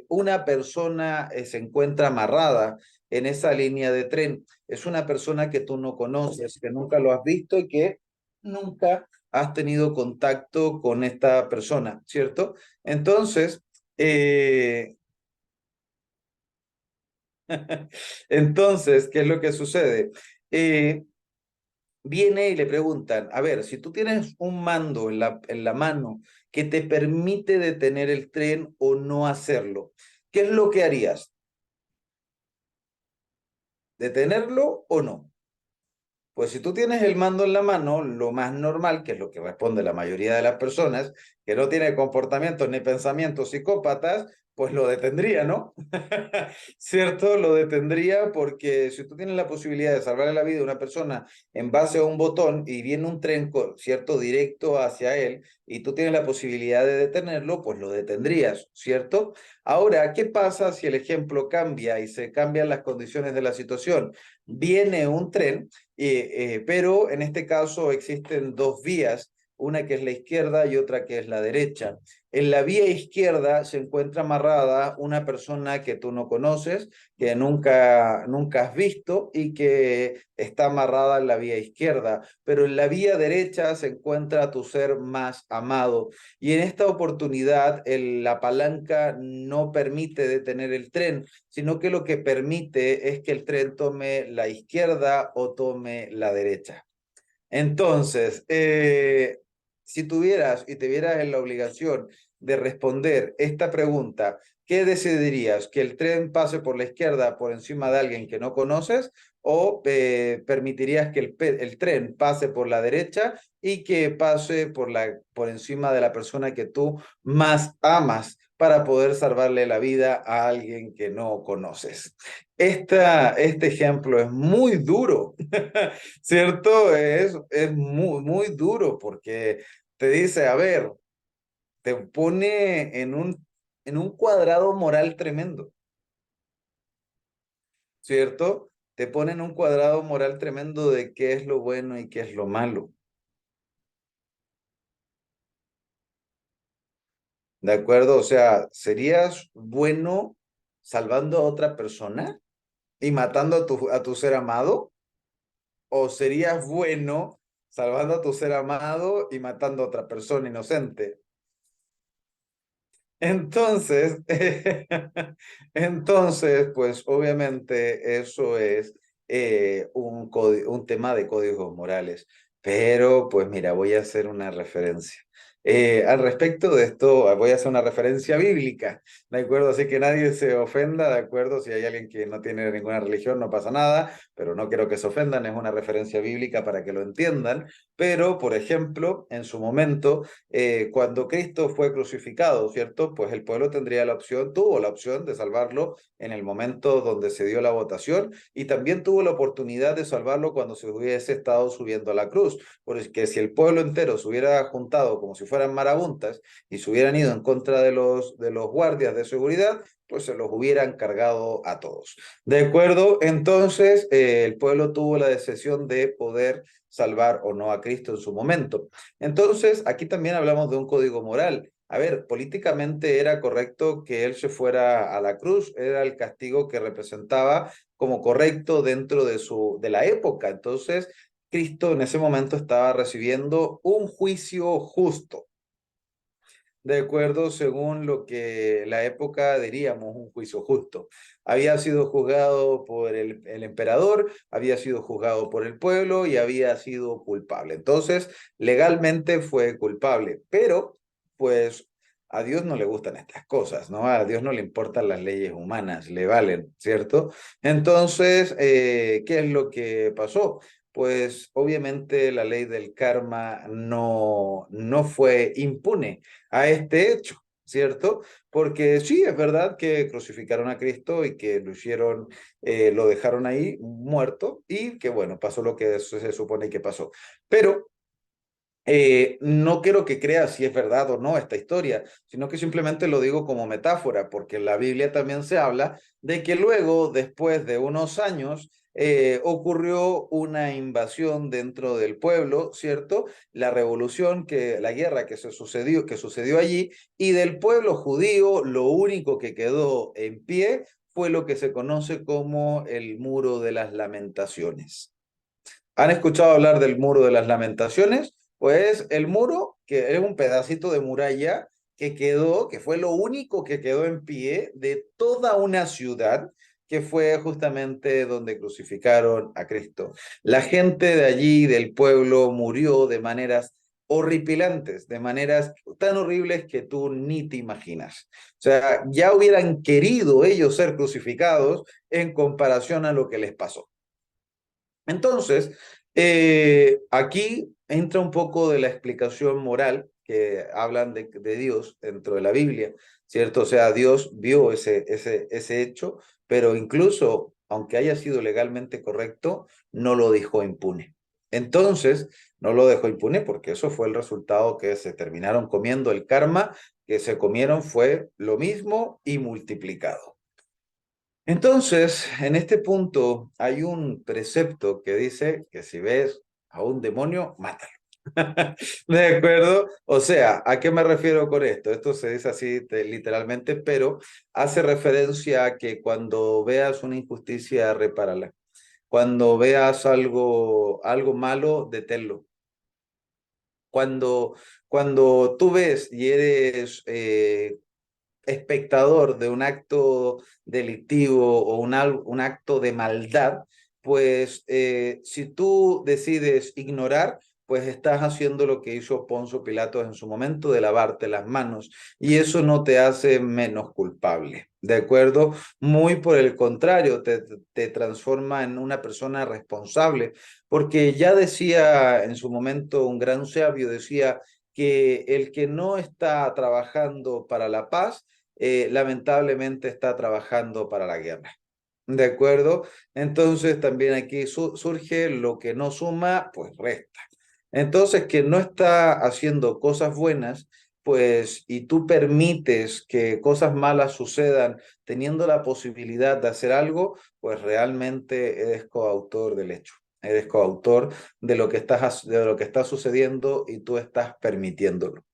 una persona se encuentra amarrada en esa línea de tren. Es una persona que tú no conoces, que nunca lo has visto y que nunca has tenido contacto con esta persona, ¿cierto? Entonces, eh, entonces, ¿qué es lo que sucede? Eh, Viene y le preguntan, a ver, si tú tienes un mando en la mano que te permite detener el tren o no hacerlo, ¿qué es lo que harías? ¿Detenerlo o no? Pues si tú tienes el mando en la mano, lo más normal, que es lo que responde la mayoría de las personas, que no tiene comportamientos ni pensamientos psicópatas, pues lo detendría, ¿no? ¿Cierto? Lo detendría porque si tú tienes la posibilidad de salvarle la vida a una persona en base a un botón y viene un tren, ¿cierto? Directo hacia él y tú tienes la posibilidad de detenerlo, pues lo detendrías, ¿cierto? Ahora, ¿qué pasa si el ejemplo cambia y se cambian las condiciones de la situación? Viene un tren pero en este caso existen dos vías, una que es la izquierda y otra que es la derecha. En la vía izquierda se encuentra amarrada una persona que tú no conoces, que nunca has visto y que está amarrada en la vía izquierda, pero en la vía derecha se encuentra tu ser más amado. Y en esta oportunidad la palanca no permite detener el tren, sino que lo que permite es que el tren tome la izquierda o tome la derecha. Entonces, si tuvieras y te vieras en la obligación de responder esta pregunta, ¿qué decidirías? ¿Que el tren pase por la izquierda por encima de alguien que no conoces? ¿O permitirías que el tren pase por la derecha y que pase por encima de la persona que tú más amas para poder salvarle la vida a alguien que no conoces? Este ejemplo es muy duro. ¿Cierto? Es muy, muy duro porque te dice, a ver, te pone en un cuadrado moral tremendo, ¿cierto? Te pone en un cuadrado moral tremendo de qué es lo bueno y qué es lo malo, ¿de acuerdo? O sea, ¿serías bueno salvando a otra persona y matando a tu ser amado? ¿O serías bueno salvando a tu ser amado y matando a otra persona inocente? Entonces, entonces, pues obviamente eso es un tema de códigos morales. Pero, pues mira, voy a hacer una referencia. Al respecto de esto, voy a hacer una referencia bíblica, ¿de acuerdo? Así que nadie se ofenda, ¿de acuerdo? Si hay alguien que no tiene ninguna religión, no pasa nada, pero no quiero que se ofendan, es una referencia bíblica para que lo entiendan. Pero, por ejemplo, en su momento, cuando Cristo fue crucificado, ¿cierto? Pues el pueblo tendría la opción, tuvo la opción de salvarlo en el momento donde se dio la votación y también tuvo la oportunidad de salvarlo cuando se hubiese estado subiendo a la cruz. Porque si el pueblo entero se hubiera juntado como si fueran marabuntas y se hubieran ido en contra de los guardias de seguridad, pues se los hubieran cargado a todos. ¿De acuerdo? Entonces, el pueblo tuvo la decisión de poder salvar o no a Cristo en su momento. Entonces, aquí también hablamos de un código moral. A ver, políticamente era correcto que él se fuera a la cruz, era el castigo que representaba como correcto dentro de la época. Entonces, Cristo en ese momento estaba recibiendo un juicio justo, de acuerdo según lo que la época diríamos un juicio justo. Había sido juzgado por el emperador, había sido juzgado por el pueblo y había sido culpable. Entonces, legalmente fue culpable, pero pues a Dios no le gustan estas cosas, ¿no? A Dios no le importan las leyes humanas, le valen, ¿cierto? Entonces, ¿qué es lo que pasó? Pues obviamente la ley del karma no fue impune a este hecho, ¿cierto? Porque sí, es verdad que crucificaron a Cristo y que lo hicieron, lo dejaron ahí muerto y que bueno, pasó lo que se supone que pasó. Pero no quiero que creas si es verdad o no esta historia, sino que simplemente lo digo como metáfora, porque en la Biblia también se habla de que luego, después de unos años, ocurrió una invasión dentro del pueblo, ¿cierto? La revolución, la guerra que sucedió allí, y del pueblo judío, lo único que quedó en pie fue lo que se conoce como el Muro de las Lamentaciones. ¿Han escuchado hablar del Muro de las Lamentaciones? Pues el muro, que es un pedacito de muralla que quedó, que fue lo único que quedó en pie de toda una ciudad, que fue justamente donde crucificaron a Cristo. La gente de allí, del pueblo, murió de maneras horripilantes, de maneras tan horribles que tú ni te imaginas. O sea, ya hubieran querido ellos ser crucificados en comparación a lo que les pasó. Entonces, aquí entra un poco de la explicación moral que hablan de Dios dentro de la Biblia, ¿cierto? O sea, Dios vio ese hecho, pero incluso, aunque haya sido legalmente correcto, no lo dejó impune. Entonces, no lo dejó impune porque eso fue el resultado que se terminaron comiendo. El karma que se comieron fue lo mismo y multiplicado. Entonces, en este punto hay un precepto que dice que si ves a un demonio, mátalo. ¿De acuerdo? O sea, ¿a qué me refiero con esto? Esto se dice así literalmente, pero hace referencia a que cuando veas una injusticia, repárala. Cuando veas algo malo, deténlo. Cuando, cuando tú ves y eres espectador de un acto delictivo o un acto de maldad, pues si tú decides ignorar, pues estás haciendo lo que hizo Poncio Pilatos en su momento de lavarte las manos y eso no te hace menos culpable, ¿de acuerdo? Muy por el contrario, te transforma en una persona responsable, porque ya decía en su momento un gran sabio, decía que el que no está trabajando para la paz, lamentablemente está trabajando para la guerra. ¿De acuerdo? Entonces también aquí surge lo que no suma, pues resta. Entonces, que no está haciendo cosas buenas, pues, y tú permites que cosas malas sucedan teniendo la posibilidad de hacer algo, pues realmente eres coautor del hecho. Eres coautor de lo que está sucediendo y tú estás permitiéndolo.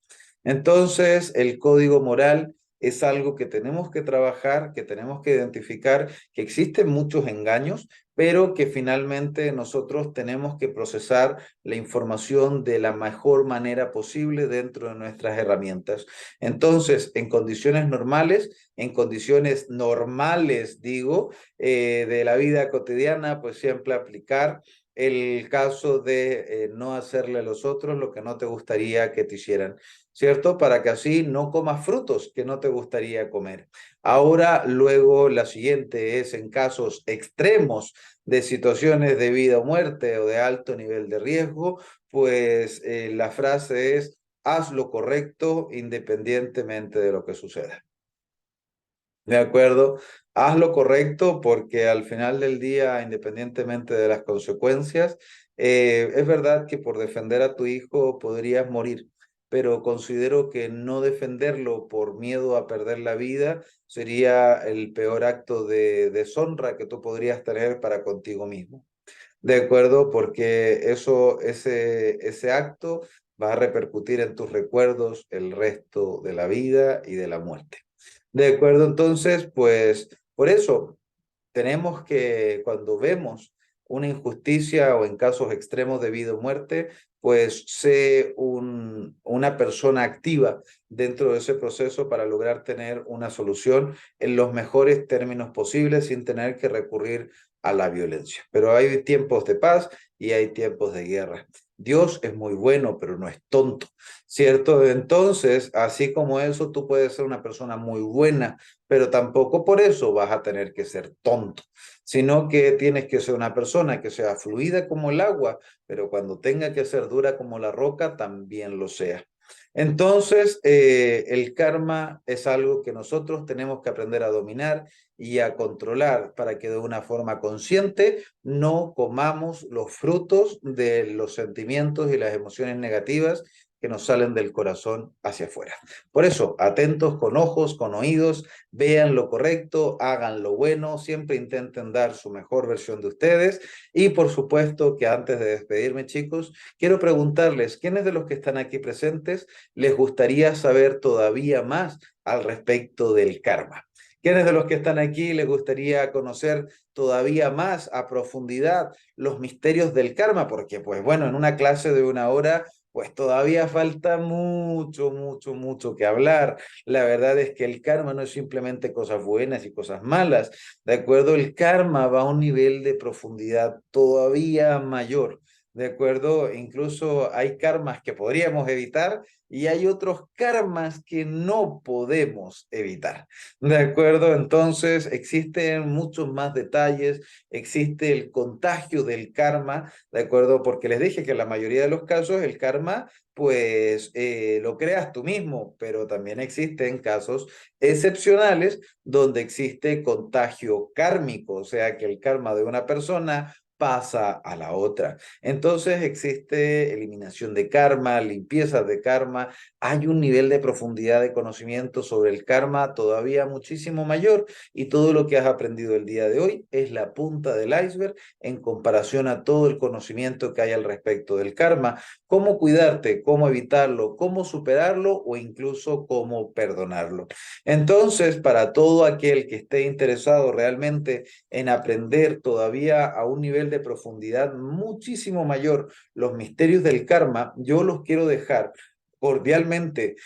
Entonces, el código moral es algo que tenemos que trabajar, que tenemos que identificar, que existen muchos engaños, pero que finalmente nosotros tenemos que procesar la información de la mejor manera posible dentro de nuestras herramientas. Entonces, en condiciones normales, digo, de la vida cotidiana, pues siempre aplicar el caso de no hacerle a los otros lo que no te gustaría que te hicieran, ¿cierto? Para que así no comas frutos que no te gustaría comer. Ahora, luego, la siguiente es en casos extremos de situaciones de vida o muerte o de alto nivel de riesgo, pues la frase es, haz lo correcto independientemente de lo que suceda. ¿De acuerdo? Haz lo correcto porque al final del día, independientemente de las consecuencias, es verdad que por defender a tu hijo podrías morir, pero considero que no defenderlo por miedo a perder la vida sería el peor acto de deshonra que tú podrías tener para contigo mismo. ¿De acuerdo? Porque ese acto va a repercutir en tus recuerdos el resto de la vida y de la muerte. De acuerdo, entonces, pues por eso tenemos que, cuando vemos una injusticia o en casos extremos de vida o muerte, pues sé una persona activa dentro de ese proceso para lograr tener una solución en los mejores términos posibles sin tener que recurrir a la violencia. Pero hay tiempos de paz y hay tiempos de guerra. Dios es muy bueno, pero no es tonto, ¿cierto? Entonces, así como eso, tú puedes ser una persona muy buena, pero tampoco por eso vas a tener que ser tonto, sino que tienes que ser una persona que sea fluida como el agua, pero cuando tenga que ser dura como la roca, también lo sea. Entonces, el karma es algo que nosotros tenemos que aprender a dominar y a controlar para que de una forma consciente no comamos los frutos de los sentimientos y las emociones negativas que nos salen del corazón hacia afuera. Por eso, atentos con ojos, con oídos, vean lo correcto, hagan lo bueno, siempre intenten dar su mejor versión de ustedes. Y por supuesto que antes de despedirme, chicos, quiero preguntarles, ¿quiénes de los que están aquí presentes les gustaría saber todavía más al respecto del karma? ¿Quiénes de los que están aquí les gustaría conocer todavía más a profundidad los misterios del karma? Porque, pues bueno, en una clase de una hora, pues todavía falta mucho, mucho, mucho que hablar. La verdad es que el karma no es simplemente cosas buenas y cosas malas, ¿de acuerdo? El karma va a un nivel de profundidad todavía mayor, ¿de acuerdo? Incluso hay karmas que podríamos evitar y hay otros karmas que no podemos evitar, ¿de acuerdo? Entonces existen muchos más detalles, existe el contagio del karma, ¿de acuerdo? Porque les dije que en la mayoría de los casos el karma pues lo creas tú mismo, pero también existen casos excepcionales donde existe contagio kármico, o sea que el karma de una persona pasa a la otra. Entonces existe eliminación de karma, limpieza de karma, hay un nivel de profundidad de conocimiento sobre el karma todavía muchísimo mayor y todo lo que has aprendido el día de hoy es la punta del iceberg en comparación a todo el conocimiento que hay al respecto del karma, cómo cuidarte, cómo evitarlo, cómo superarlo o incluso cómo perdonarlo. Entonces, para todo aquel que esté interesado realmente en aprender todavía a un nivel de profundidad muchísimo mayor los misterios del karma, yo los quiero dejar cordialmente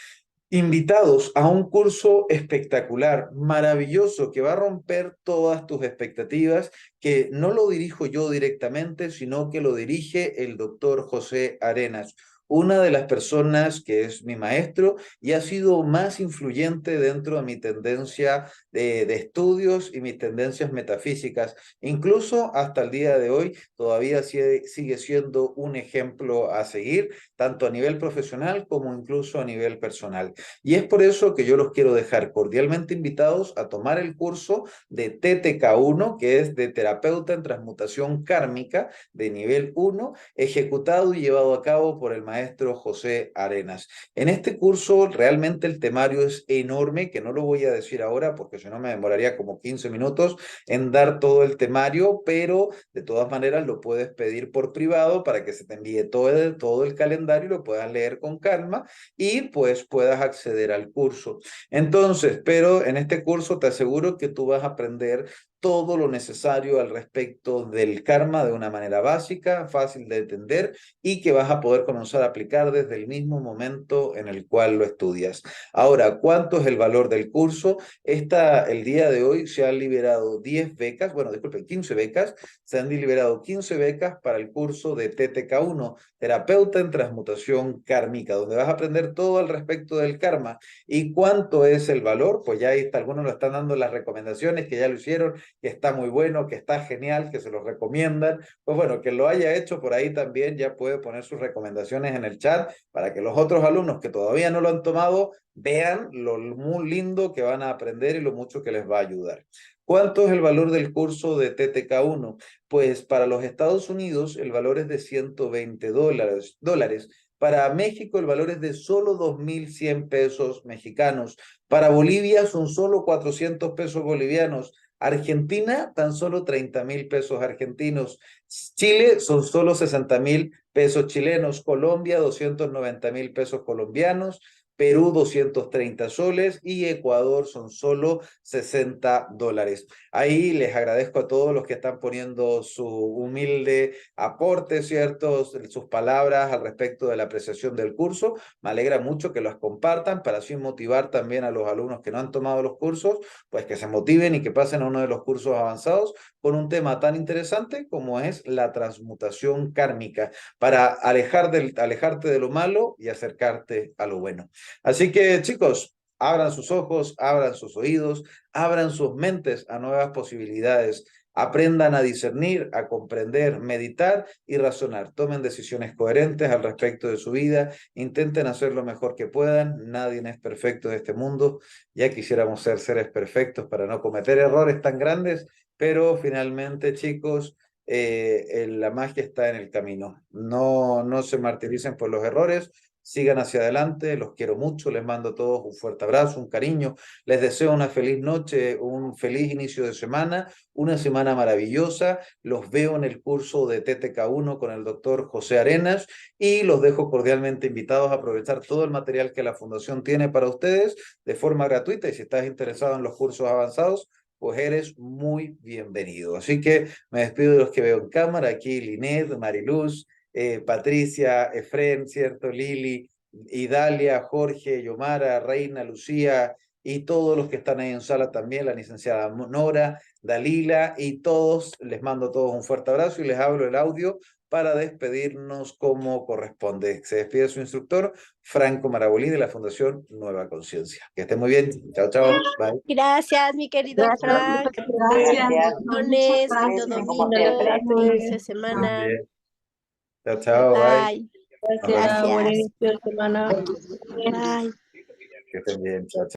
invitados a un curso espectacular, maravilloso, que va a romper todas tus expectativas, que no lo dirijo yo directamente, sino que lo dirige el doctor José Arenas, una de las personas que es mi maestro y ha sido más influyente dentro de mi tendencia de estudios y mis tendencias metafísicas. Incluso hasta el día de hoy todavía sigue siendo un ejemplo a seguir, tanto a nivel profesional como incluso a nivel personal. Y es por eso que yo los quiero dejar cordialmente invitados a tomar el curso de TTK1, que es de terapeuta en transmutación kármica de nivel 1, ejecutado y llevado a cabo por el maestro José Arenas. En este curso realmente el temario es enorme, que no lo voy a decir ahora porque si no me demoraría como 15 minutos en dar todo el temario, pero de todas maneras lo puedes pedir por privado para que se te envíe todo el calendario y lo puedas leer con calma y pues puedas acceder al curso. Entonces, pero en este curso te aseguro que tú vas a aprender todo lo necesario al respecto del karma de una manera básica, fácil de entender y que vas a poder comenzar a aplicar desde el mismo momento en el cual lo estudias. Ahora, ¿cuánto es el valor del curso? El día de hoy se han liberado 10 becas, bueno, disculpen, 15 becas, se han liberado 15 becas para el curso de TTK1, Terapeuta en Transmutación Kármica, donde vas a aprender todo al respecto del karma. ¿Y cuánto es el valor? Pues ya ahí está, algunos lo están dando las recomendaciones, que ya lo hicieron, que está muy bueno, que está genial, que se los recomiendan. Pues bueno, que lo haya hecho por ahí también ya puede poner sus recomendaciones en el chat para que los otros alumnos que todavía no lo han tomado vean lo muy lindo que van a aprender y lo mucho que les va a ayudar. ¿Cuánto es el valor del curso de TTK1? Pues para los Estados Unidos el valor es de $120. Para México el valor es de solo 2.100 pesos mexicanos. Para Bolivia son solo 400 pesos bolivianos. Argentina, tan solo 30.000 pesos argentinos. Chile son solo 60.000 pesos chilenos. Colombia, 290.000 pesos colombianos. Perú 230 soles y Ecuador son solo $60. Ahí les agradezco a todos los que están poniendo su humilde aporte, ¿cierto? Sus palabras al respecto de la apreciación del curso. Me alegra mucho que las compartan para así motivar también a los alumnos que no han tomado los cursos, pues que se motiven y que pasen a uno de los cursos avanzados con un tema tan interesante como es la transmutación kármica, para alejarte de lo malo y acercarte a lo bueno. Así que, chicos, abran sus ojos, abran sus oídos, abran sus mentes a nuevas posibilidades. Aprendan a discernir, a comprender, meditar y razonar. Tomen decisiones coherentes al respecto de su vida. Intenten hacer lo mejor que puedan. Nadie es perfecto en este mundo. Ya quisiéramos ser seres perfectos para no cometer errores tan grandes, pero finalmente, chicos, la magia está en el camino. No, no se martiricen por los errores. Sigan hacia adelante, los quiero mucho, les mando a todos un fuerte abrazo, un cariño, les deseo una feliz noche, un feliz inicio de semana, una semana maravillosa, los veo en el curso de TTK1 con el doctor José Arenas y los dejo cordialmente invitados a aprovechar todo el material que la Fundación tiene para ustedes de forma gratuita y si estás interesado en los cursos avanzados, pues eres muy bienvenido. Así que me despido de los que veo en cámara, aquí Linet, Mariluz, Patricia, Efren, ¿cierto? Lili, Idalia, Jorge, Yomara, Reina, Lucía y todos los que están ahí en sala también, la licenciada Nora, Dalila y todos, les mando a todos un fuerte abrazo y les hablo el audio para despedirnos como corresponde. Se despide su instructor, Franco Marabolí, de la Fundación Nueva Conciencia. Que esté muy bien. Chao, chao. Bye. Gracias, mi querido Gracias, Frank. gracias, muchas Bendiciones, lindo gracias. domingo, bonito inicio de semana. Bien. Chao, Bye chao. Bye. bye. Gracias, buen Gracias. inicio de semana. Bye. Que estén bien. Chao, chao.